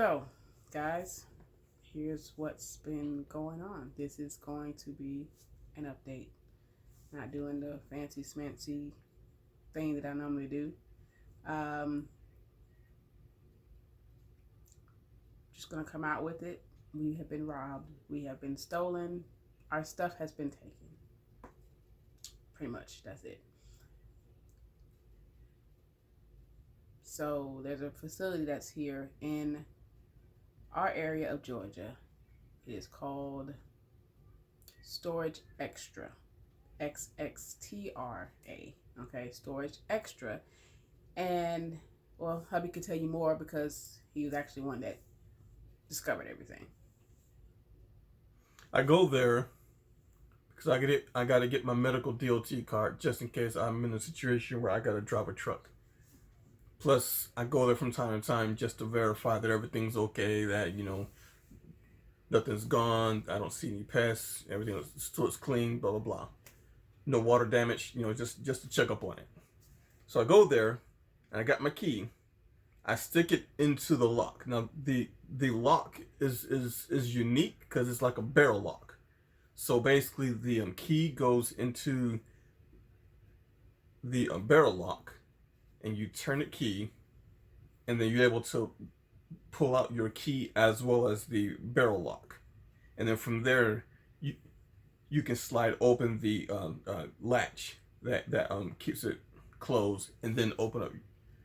So, guys, here's what's been going on. This is going to be an update. Not doing the fancy smancy thing that I normally do. Um, just gonna come out with it. We have been robbed. We have been stolen. Our stuff has been taken. Pretty much, that's it. So there's a facility that's here in our area of Georgia. It is called Storage Extra. XXTRA. Okay, Storage Extra. And, well, hubby could tell you more because he was actually one that discovered everything. I go there because I gotta get my medical DOT card just in case I'm in a situation where I gotta drive a truck. Plus, I go there from time to time just to verify that everything's okay, that nothing's gone, I don't see any pests, everything still is clean, blah blah blah. No water damage, just to check up on it. So I go there, and I got my key. I stick it into the lock. Now the lock is unique because it's like a barrel lock. So basically, the key goes into the barrel lock, and you turn the key, and then you're able to pull out your key as well as the barrel lock, and then from there you can slide open the latch that keeps it closed, and then open up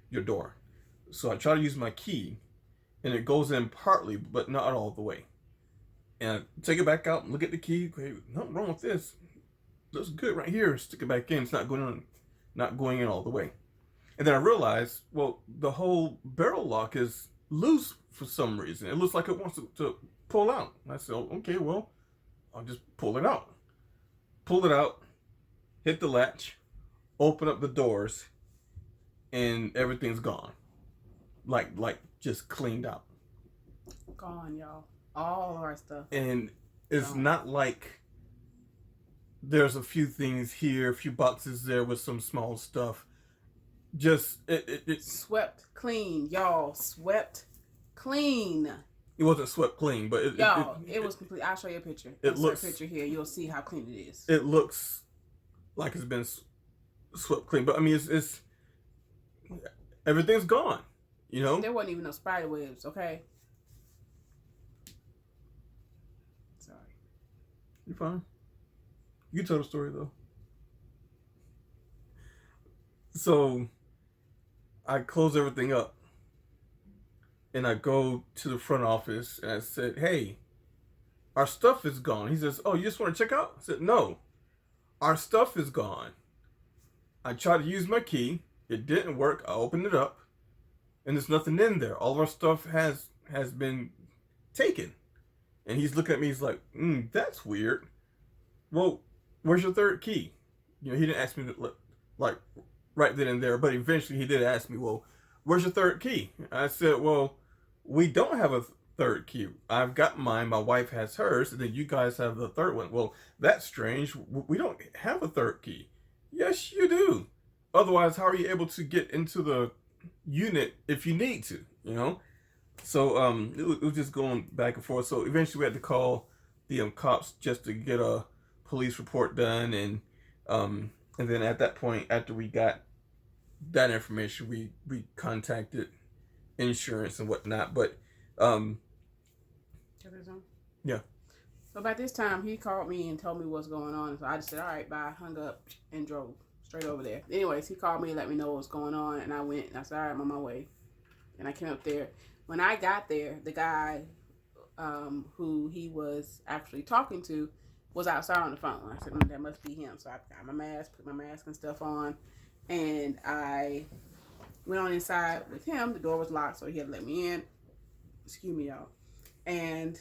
your door. So I try to use my key, and it goes in partly, but not all the way. And I take it back out and look at the key. Okay, nothing wrong with this. Looks good right here. Stick it back in. It's not going in all the way. And then I realized, well, the whole barrel lock is loose for some reason. It looks like it wants to pull out. And I said, okay, well, I'll just pull it out. Pull it out, hit the latch, open up the doors, and everything's gone. Like just cleaned out. Gone, y'all. All of our stuff. And it's gone. Not like there's a few things here, a few boxes there with some small stuff. Just it swept clean, y'all. Swept clean. It wasn't swept clean, but it was complete. I'll show you a picture. It looks a picture here. You'll see how clean it is. It looks like it's been swept clean, but I mean, it's everything's gone. There wasn't even no spider webs. Okay. Sorry. You're fine. You tell the story though. So I close everything up, and I go to the front office, and I said, hey, our stuff is gone. He says, oh, you just want to check out? I said, no, our stuff is gone. I tried to use my key. It didn't work. I opened it up, and there's nothing in there. All of our stuff has been taken. And he's looking at me. He's like, that's weird. Well, where's your third key? He didn't ask me to, like right then and there, but eventually he did ask me, well, where's your third key? I said, well, we don't have a third key. I've got mine, my wife has hers, and then you guys have the third one. Well, that's strange. We don't have a third key. Yes, you do. Otherwise, how are you able to get into the unit if you need to, So it was just going back and forth. So eventually we had to call the cops just to get a police report done, and then at that point, after we got that information, we contacted insurance and whatnot. But yeah. So by this time, he called me and told me what's going on. So I just said, all right, bye, hung up and drove straight over there. Anyways, he called me and let me know what was going on, and I went and I said, all right, I'm on my way. And I came up there. When I got there, the guy who he was actually talking to was outside on the phone. I said, that must be him. So I got my mask, put my mask and stuff on, and I went on inside with him. The door was locked, so he had to let me in. Excuse me, y'all. And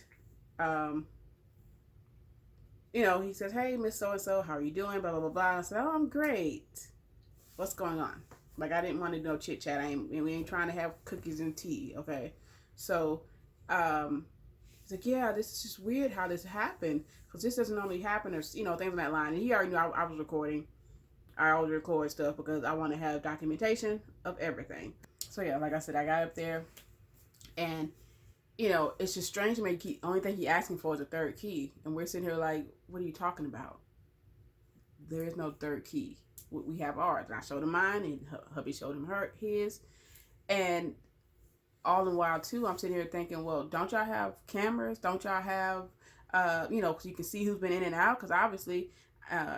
he says, hey, Miss So-and-so, how are you doing? Blah, blah, blah, blah. I said, oh, I'm great. What's going on? Like, I didn't want to chit chat. We ain't trying to have cookies and tea, okay? So, he's like, yeah, this is just weird how this happened, because this doesn't normally happen, or things on that line. And he already knew I was recording. I always record stuff because I want to have documentation of everything. So yeah, like I said, I got up there, and it's just strange to me. Only thing he asking for is a third key, and we're sitting here like, what are you talking about? There is no third key. We have ours, and I showed him mine, and hubby showed him his, and all the while too, I'm sitting here thinking, well, don't y'all have cameras? Don't y'all have, because you can see who's been in and out? Because obviously,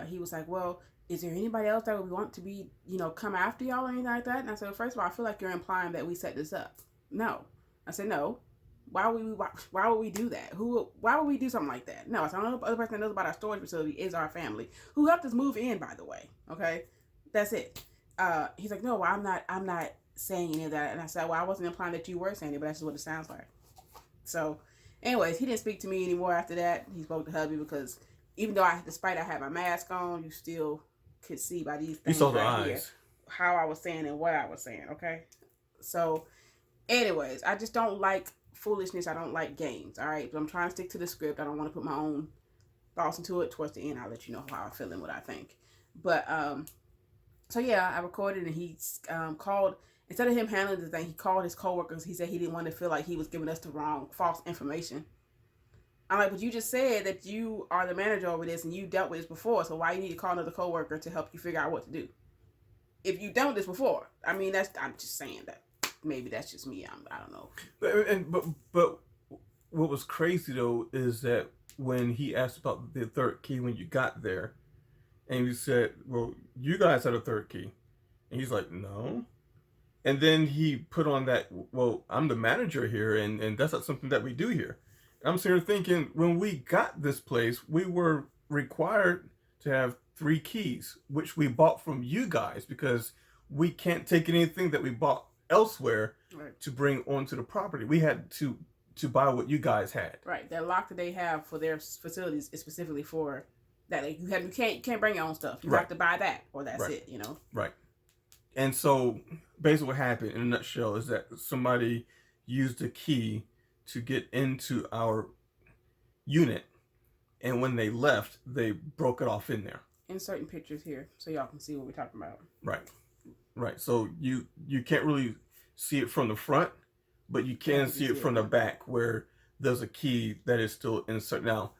he was like, well, is there anybody else that would want to be, come after y'all or anything like that? And I said, well, first of all, I feel like you're implying that we set this up. No. I said, no. Why would we do that? Why would we do something like that? No, I said, the only other person that knows about our storage facility is our family, who helped us move in, by the way. Okay? That's it. He's like, no, well, I'm not saying any of that. And I said, well, I wasn't implying that you were saying it, but that's just what it sounds like. So, anyways, he didn't speak to me anymore after that. He spoke to hubby because even though despite I had my mask on, you still could see by these things right here how I was saying and what I was saying, okay? So, anyways, I just don't like foolishness. I don't like games, all right? But I'm trying to stick to the script. I don't want to put my own thoughts into it. Towards the end, I'll let you know how I feel and what I think. But, so yeah, I recorded and he called. Instead of him handling the thing, he called his coworkers. He said he didn't want to feel like he was giving us the false information. I'm like, but you just said that you are the manager over this and you dealt with this before, so why you need to call another coworker to help you figure out what to do? If you dealt with this before, I mean, I'm just saying that. Maybe that's just me. I don't know. But what was crazy though is that when he asked about the third key when you got there, and you said, "Well, you guys had a third key," and he's like, "No." And then he put on that, "Well, I'm the manager here, and that's not something that we do here." And I'm sitting here thinking, when we got this place, we were required to have 3 keys, which we bought from you guys because we can't take anything that we bought elsewhere to bring onto the property. We had to buy what you guys had. Right. That lock that they have for their facilities is specifically for that. Like, you can't bring your own stuff. You have to buy that, or that's it. Right. And so basically what happened in a nutshell is that somebody used a key to get into our unit, and when they left, they broke it off in there. Inserting pictures here so y'all can see what we're talking about. Right. So you can't really see it from the front, but you can see it from the back where there's a key that is still inserted. Now,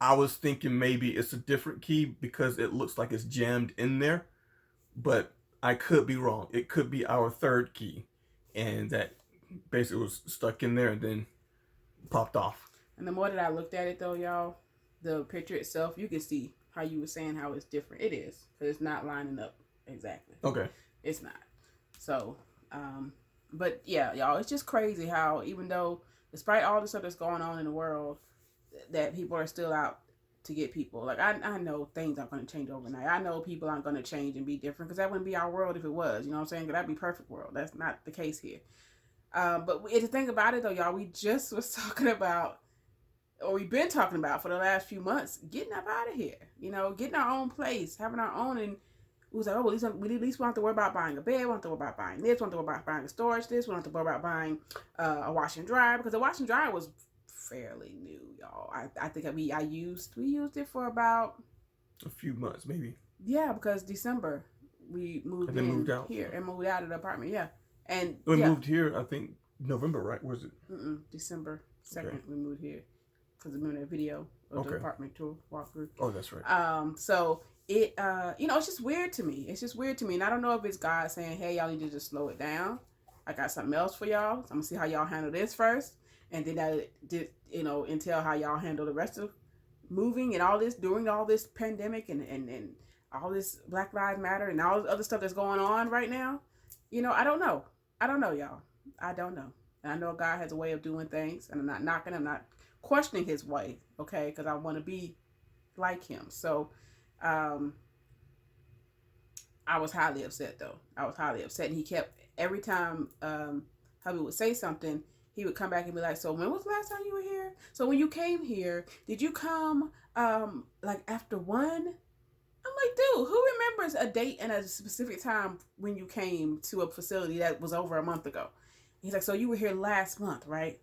I was thinking maybe it's a different key because it looks like it's jammed in there, but I could be wrong. It could be our third key, and that basically was stuck in there and then popped off. And the more that I looked at it, though, y'all, the picture itself, you can see how you were saying how it's different. It is, because it's not lining up exactly. Okay. It's not. So, but yeah, y'all, it's just crazy how even though, despite all the stuff that's going on in the world, that people are still out to get people. Like, I know things aren't going to change overnight. I know people aren't going to change and be different, because that wouldn't be our world if it was. You know what I'm saying? That'd be perfect world. That's not the case here. But the thing about it, though, y'all, we just was talking about, or we've been talking about for the last few months, getting up out of here. Getting our own place, having our own. And we was like, oh, well, we at least won't have to worry about buying a bed. We don't have to worry about buying this. We don't have to worry about buying a storage this. We don't have to worry about buying a wash and dryer, because the wash and dryer was fairly new, y'all. I think we used it for about a few months, maybe. Yeah, because December we moved out here and moved out of the apartment. Yeah, and we moved here. I think November, right? Where's it? December 2nd. We moved here because remember that video of the apartment tour walkthrough. Oh, that's right. So it it's just weird to me. It's just weird to me, and I don't know if it's God saying, "Hey, y'all need to just slow it down. I got something else for y'all. So I'm gonna see how y'all handle this first." And then until how y'all handle the rest of moving and all this during all this pandemic and all this Black Lives Matter and all this other stuff that's going on right now. I don't know. Y'all. I don't know. And I know God has a way of doing things, and I'm not knocking, I'm not questioning his way, okay? Because I want to be like him. So, I was highly upset, though. And he kept, every time hubby would say something, he would come back and be like, so when was the last time you were here? So when you came here, did you come like after 1? I'm like, dude, who remembers a date and a specific time when you came to a facility that was over a month ago? He's like, so you were here last month, right?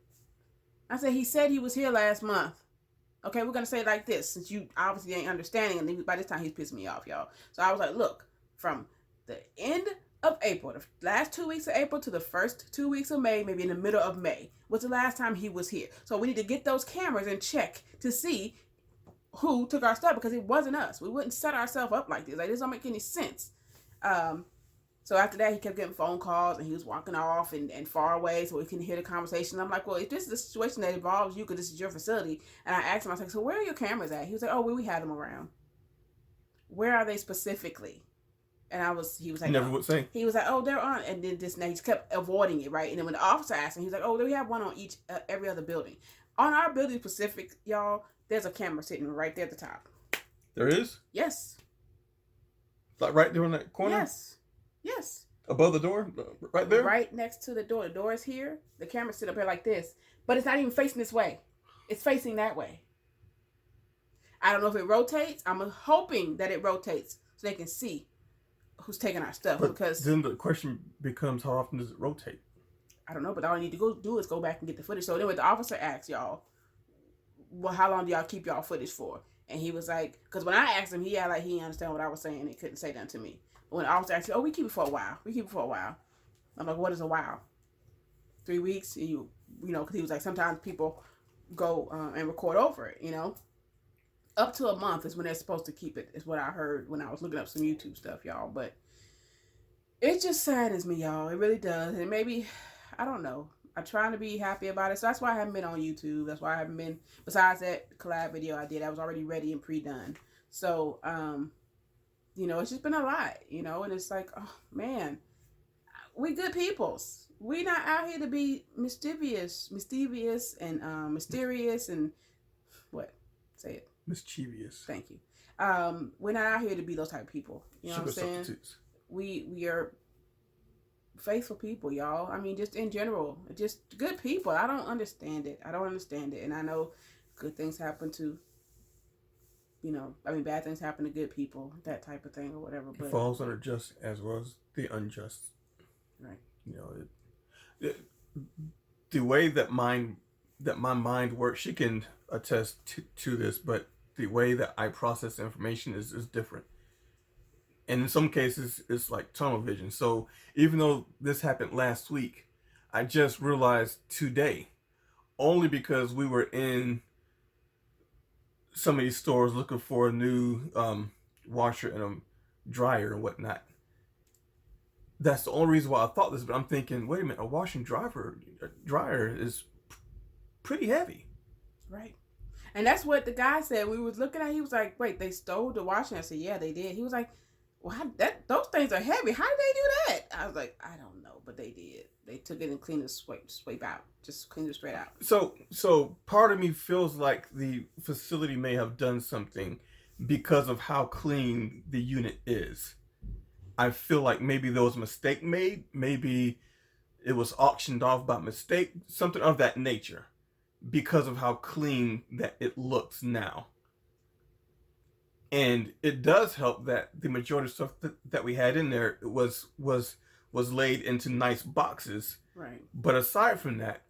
I said, he said he was here last month. Okay, we're going to say it like this, since you obviously ain't understanding, and by this time he's pissing me off, y'all. So I was like, look, from the end of April, the last 2 weeks of April to the first 2 weeks of May, maybe in the middle of May, was the last time he was here. So we need to get those cameras and check to see who took our stuff, because it wasn't us. We wouldn't set ourselves up like this. Like, this don't make any sense. So after that, he kept getting phone calls, and he was walking off and far away so we couldn't hear the conversation. I'm like, well, if this is a situation that involves you, because this is your facility, and I asked him, I was like, so where are your cameras at? He was like, oh, we have them around. Where are they specifically? And he was like, Never would say. He was like, oh, they're on. And then he just kept avoiding it, right? And then when the officer asked him, he was like, oh, we have one on every other building. On our building specific, y'all, there's a camera sitting right there at the top. There is? Yes. Like right there in that corner? Yes. Above the door? Right there? Right next to the door. The door is here. The camera's sit up here like this. But it's not even facing this way. It's facing that way. I don't know if it rotates. I'm hoping that it rotates so they can see who's taking our stuff. But because then the question becomes, how often does it rotate? I don't know, but all I need to go do is go back and get the footage. So then when the officer asked y'all, well, how long do y'all keep y'all footage for? And he was like, because when I asked him, he had like he didn't understand what I was saying. He couldn't say that to me. But when the officer asked, oh, we keep it for a while. I'm like, what is a while? 3 weeks? You know, because he was like, sometimes people go and record over it, you know. Up to a month is when they're supposed to keep it, is what I heard when I was looking up some YouTube stuff, y'all. But it just saddens me, y'all. It really does. And maybe, I don't know. I'm trying to be happy about it. So that's why I haven't been on YouTube. That's why I haven't been, besides that collab video I did, I was already ready and pre-done. So, you know, it's just been a lot, you know. And it's like, oh, man, we good peoples. We not out here to be mischievous and mysterious and what? Say it. Mischievous. Thank you. We're not out here to be those type of people. You know what I'm saying? We are faithful people, y'all. I mean, just in general, just good people. I don't understand it. And I know good things happen to, you know, I mean, bad things happen to good people, that type of thing or whatever. But it falls under just as well as the unjust. Right. You know, the way that my mind works, she can attest to this, but the way that I process information is different. And in some cases, it's like tunnel vision. So even though this happened last week, I just realized today, only because we were in some of these stores looking for a new washer and a dryer and whatnot. That's the only reason why I thought this, but I'm thinking, wait a minute, a washer and dryer is pretty heavy. Right. And that's what the guy said. We was looking at, he was like, wait, they stole the washer? I said, yeah, they did. He was like, well, those things are heavy. How did they do that? I was like, I don't know, but they did. They took it and cleaned it, swipe out. Just cleaned it straight out. So part of me feels like the facility may have done something because of how clean the unit is. I feel like maybe there was a mistake made. Maybe it was auctioned off by mistake. Something of that nature. Because of how clean that it looks now. And it does help that the majority of stuff that we had in there was laid into nice boxes. Right. But aside from that,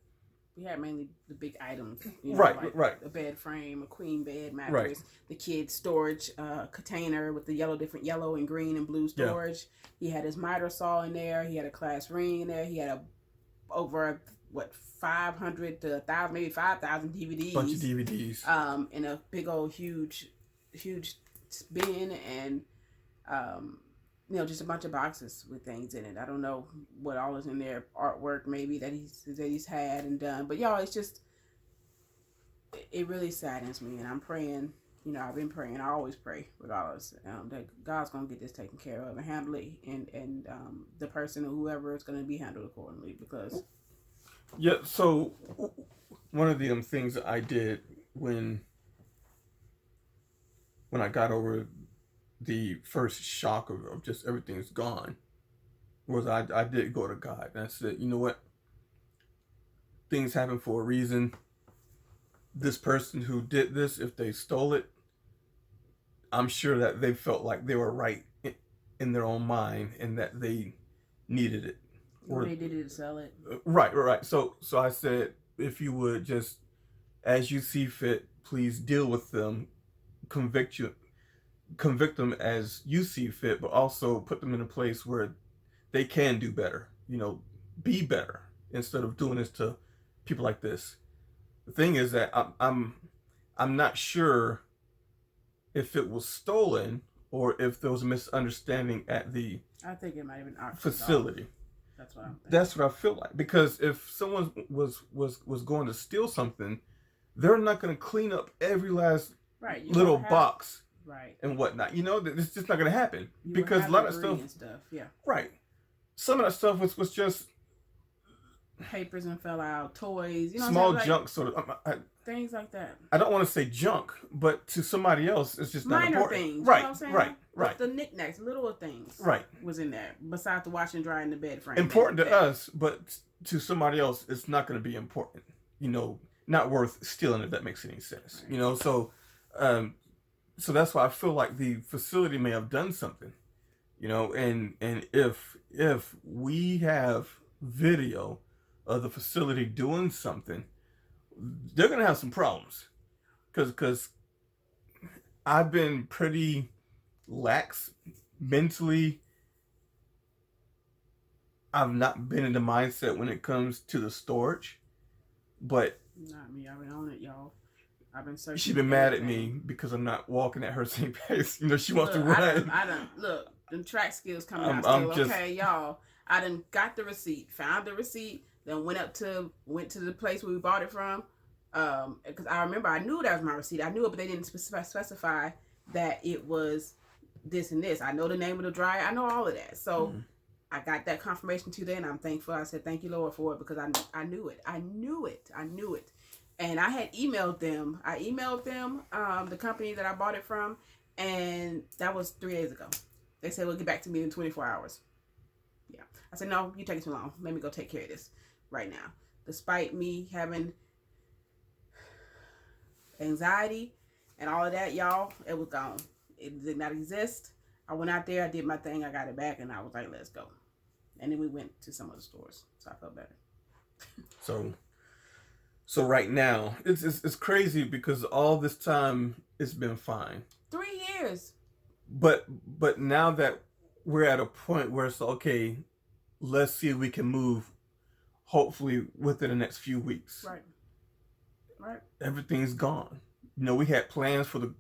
we had mainly the big items. You know, right, like right. A bed frame, a queen bed mattress, right. The kid's storage container with the different yellow and green and blue storage. Yeah. He had his miter saw in there. He had a class ring in there. He had over 500 to 1,000, maybe 5,000 DVDs. Bunch of DVDs. In a big old huge bin, and you know, just a bunch of boxes with things in it. I don't know what all is in there. Artwork maybe that he's had and done. But y'all, it's just, it really saddens me, and I'm praying. You know, I've been praying. I always pray regardless that God's gonna get this taken care of and handle it, and the person or whoever is gonna be handled accordingly, because. Yeah. So one of the things that I did when I got over the first shock of just everything's gone was I did go to God, and I said, you know what, things happen for a reason. This person who did this, if they stole it, I'm sure that they felt like they were right in their own mind and that they needed it. Or they did it to sell it. Right. So I said, if you would just, as you see fit, please deal with them, convict them as you see fit, but also put them in a place where they can do better. Be better instead of doing this to people like this. The thing is that I'm not sure if it was stolen or if there was a misunderstanding at the I think it might have been our facility. That's what I'm thinking. That's what I feel like, because if someone was going to steal something, they're not going to clean up every last little box and whatnot. It's just not going to happen because a lot of stuff. Yeah. Right. Some of that stuff was just papers and fell out, toys, small junk sort of things like that. I don't want to say junk, but to somebody else, it's just minor not important. Things, Right. The knickknacks, little things, was in there. Besides the wash and dry in the bed frame. Important to us, but to somebody else, it's not going to be important. Not worth stealing, if that makes any sense. Right. So that's why I feel like the facility may have done something. And if we have video of the facility doing something, they're gonna have some problems, because I've been pretty lax mentally. I've not been in the mindset when it comes to the storage, but not me. I've been on it, y'all. I've been searching. She's been mad at me because I'm not walking at her same pace. She wants to run. I done look. The track skills coming out still. Okay, y'all. I done got the receipt, found the receipt, then went to the place where we bought it from. Because I remember I knew that was my receipt. I knew it, but they didn't specify that it was this and this. I know the name of the dryer. I know all of that. So I got that confirmation today, and I'm thankful. I said, thank you, Lord, for it, because I knew it. I knew it. And I had emailed them. The company that I bought it from, and that was 3 days ago. They said, we'll get back to me in 24 hours. Yeah. I said, no, you taking too long. Let me go take care of this right now. Despite me having anxiety and all of that, y'all, it was gone. It did not exist. I went out there, I did my thing, I got it back, and I was like, let's go. And then we went to some other stores, so I felt better. So right now, it's crazy because all this time it's been fine. 3 years. But now that we're at a point where it's okay, let's see if we can move, hopefully within the next few weeks. Right. Everything's gone. We had plans for the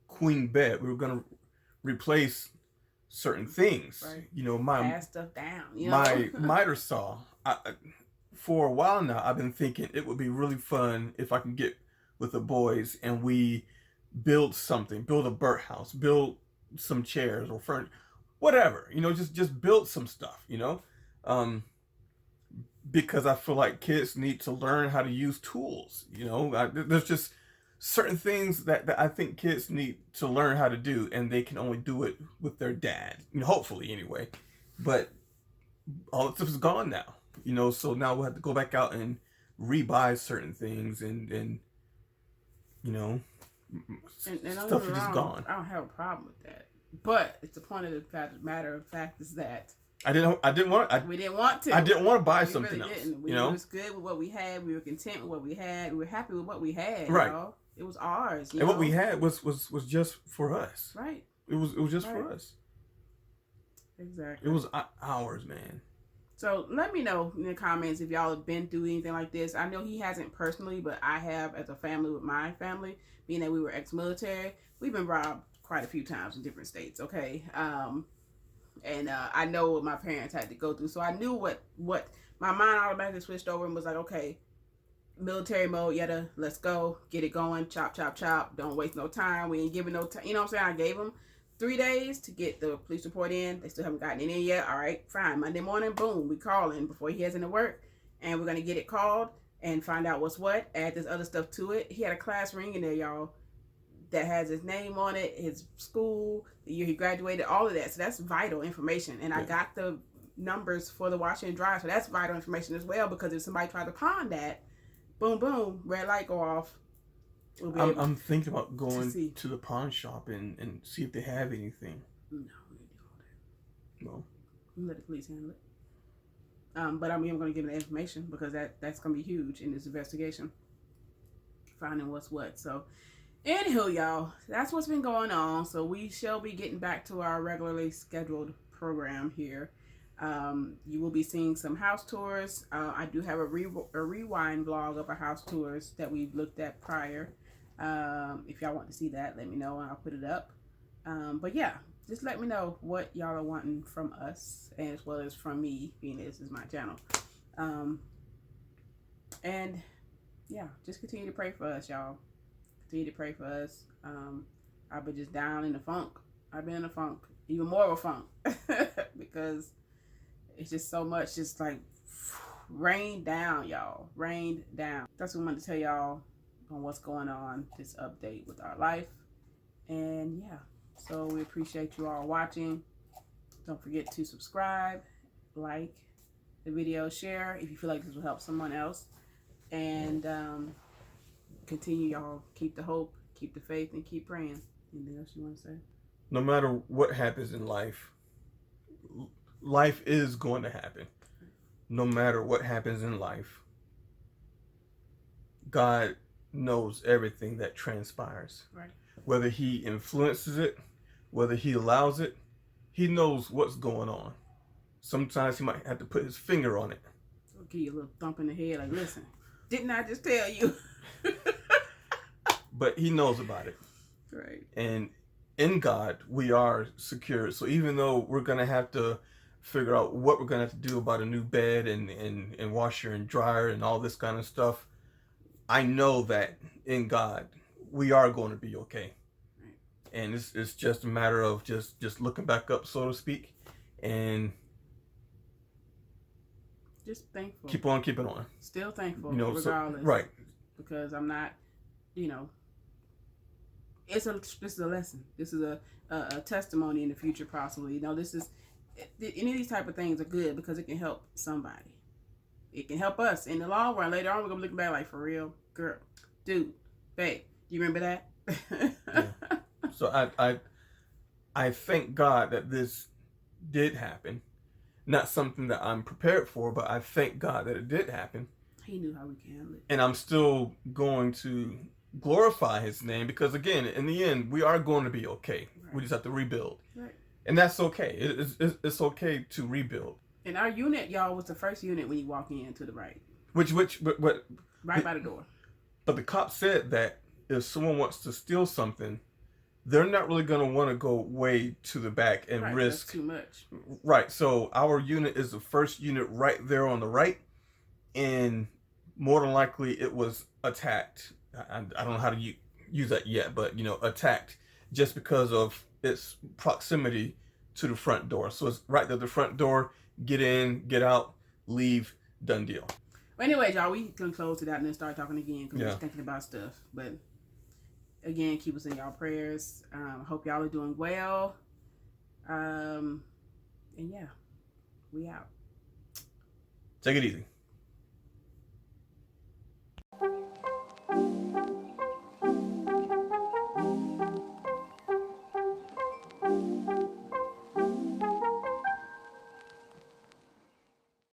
queen bed. We were gonna replace certain things. Right. Pass stuff down. My miter saw. For a while now, I've been thinking it would be really fun if I can get with the boys and we build something, build a birdhouse, build some chairs or furniture, whatever. Just build some stuff. Because I feel like kids need to learn how to use tools. There's just certain things that I think kids need to learn how to do, and they can only do it with their dad. Hopefully, anyway. But all that stuff is gone now. So now we'll have to go back out and rebuy certain things, and stuff is just gone. I don't have a problem with that, but it's the point of the matter of fact is that we didn't want to. I didn't want to buy something else. We was good with what we had. We were content with what we had. We were happy with what we had. Right. It was ours. And what we had was just for us. Right. It was just for us. Exactly. It was ours, man. So let me know in the comments if y'all have been through anything like this. I know he hasn't personally, but I have as a family with my family, being that we were ex-military. We've been robbed quite a few times in different states, okay? And I know what my parents had to go through. So I knew what my mind automatically switched over and was like, okay, military mode, let's go. Get it going. Chop, chop, chop. Don't waste no time. We ain't giving no time. You know what I'm saying? I gave them 3 days to get the police report in. They still haven't gotten it in yet. All right, fine. Monday morning, boom, we calling before he has into work. And we're going to get it called and find out what's what. Add this other stuff to it. He had a class ring in there, y'all, that has his name on it, his school, the year he graduated, all of that. So that's vital information. And I got the numbers for the washer and dryer. So that's vital information as well, because if somebody tried to pawn that, boom, boom, red light go off. I'm thinking about going to the pawn shop and see if they have anything. No, we didn't do all that. No. We let the police handle it. But I'm going to give them the information because that's going to be huge in this investigation. Finding what's what. So, anywho, y'all, that's what's been going on. So we shall be getting back to our regularly scheduled program here. You will be seeing some house tours. I do have a rewind vlog of our house tours that we've looked at prior. If y'all want to see that, let me know and I'll put it up. But yeah, just let me know what y'all are wanting from us, and as well as from me, being this is my channel. And yeah, just continue to pray for us, y'all. Continue to pray for us. I've been just down in the funk. I've been in a funk, even more of a funk, because it's just so much, just like rain down, y'all. Rain down. That's what I wanted to tell y'all on what's going on, this update with our life. And yeah, so we appreciate you all watching. Don't forget to subscribe, like the video, share if you feel like this will help someone else. And continue, y'all. Keep the hope, keep the faith, and keep praying. Anything else you want to say? No matter what happens in life, life is going to happen. No matter what happens in life, God knows everything that transpires. Right. Whether he influences it, whether he allows it, he knows what's going on. Sometimes he might have to put his finger on it. I'll give you a little thump in the head, like, listen, didn't I just tell you? But he knows about it. Right. And in God, we are secure. So even though we're going to have to figure out what we're going to have to do about a new bed and washer and dryer and all this kind of stuff, I know that in God, we are going to be okay. Right. And it's just a matter of just looking back up, so to speak, and just thankful. keep on keeping on. Still thankful, regardless. So, right. Because I'm not, this is a lesson. This is a testimony in the future, possibly. This is, any of these type of things are good because it can help somebody. It can help us in the long run. Later on, we're gonna look back like, for real, girl, dude, babe, you remember that? Yeah. So I thank God that this did happen. Not something that I'm prepared for, but I thank God that it did happen. He knew how we can handle it. And I'm still going to glorify his name because, again, in the end, we are going to be okay. Right. We just have to rebuild. Right. And that's okay. It's okay to rebuild. And our unit, y'all, was the first unit when you walk in to the right. But right by the door. But the cop said that if someone wants to steal something, they're not really going to want to go way to the back and risk. That's too much. Right. So our unit is the first unit right there on the right. And more than likely it was attacked. I don't know how to use that yet, but, attacked just because of its proximity to the front door. So it's right there at the front door. Get in, get out, leave, done deal. Well, anyways, y'all, we can close it out and then start talking again because we're thinking about stuff. But again, keep us in y'all prayers. Hope y'all are doing well. And yeah, we out. Take it easy.